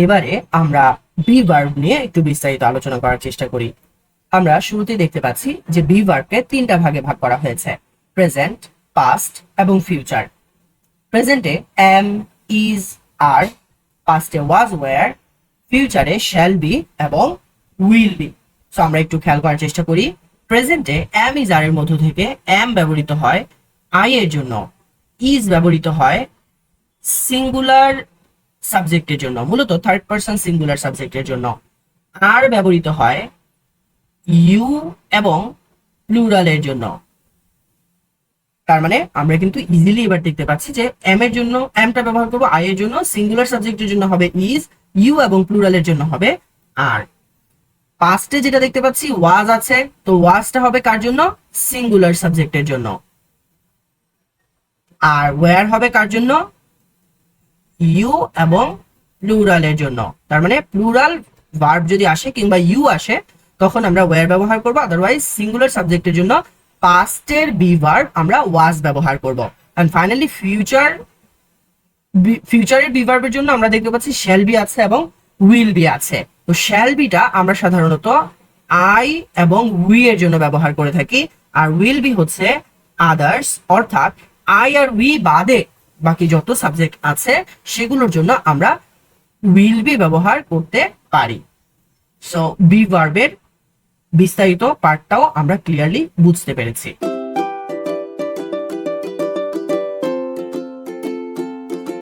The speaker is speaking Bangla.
এবারে আমরা বি ভার্ব নিয়ে একটু বিস্তারিত আলোচনা করার চেষ্টা করি। আমরা শুরুতেই দেখতে পাচ্ছি যে বি ভার্বকে তিনটা ভাগে ভাগ করা হয়েছে, প্রেজেন্ট, পাস্ট এবং ফিউচার। প্রেজেন্টে এম, ইজ, আর, পাস্টে ওয়াজ, ওয়্যার, ফিউচারে শ্যাল বি এবং উইল বি। সো আমরা একটু খেয়াল করার চেষ্টা করি। প্রেজেন্টে এম ইজ আর এর মধ্য থেকে এম ব্যবহৃত হয় আই এর জন্য, ইজ ব্যবহৃত হয় সিঙ্গুলার সাবজেক্টের জন্য, মূলত থার্ড পারসন সিঙ্গুলার সাবজেক্টের জন্য, আর ব্যবহৃত হয় ইউ এবং প্লুরালের জন্য। তার মানে আমরা কিন্তু ইজিলি এবার দেখতে পাচ্ছি যে এম এর জন্য এমটা ব্যবহার করবো, আই এর জন্য সিঙ্গুলার সাবজেক্টের জন্য হবে ইজ, ইউ এবং প্লুরালের জন্য হবে আর। পাস্টে যেটা দেখতে পাচ্ছি ওয়াজ আছে, তো ওয়াজটা হবে কার জন্য? সিঙ্গুলার সাবজেক্টের জন্য। আর ওয়্যার হবে কার জন্য? ইউ এবং প্লুরালের জন্য। তার মানে প্লুরাল ভার্ব যদি আসে কিংবা ইউ আসে তখন আমরা ওয়্যার ব্যবহার করব, আদারওয়াইজ সিঙ্গুলার সাবজেক্টের জন্য পাস্টের বি ভার্ব আমরা ওয়াজ ব্যবহার করব। এন্ড ফাইনালি ফিউচারের বি ভার্বের জন্য আমরা দেখতে পাচ্ছি শ্যাল বি আছে এবং উইল বি আছে। তো শ্যাল বিটা আমরা সাধারণত আই এবং উই এর জন্য ব্যবহার করে থাকি, আর উইল বি হচ্ছে আদার্স, অর্থাৎ আই আর উই বাদে বাকি যত সাবজেক্ট আছে সেগুলোর জন্য আমরা উইল বি ব্যবহার করতে পারি। সো বি ভার্বের বিস্তারিত পার্টটাও আমরা ক্লিয়ারলি বুঝতে পেরেছি।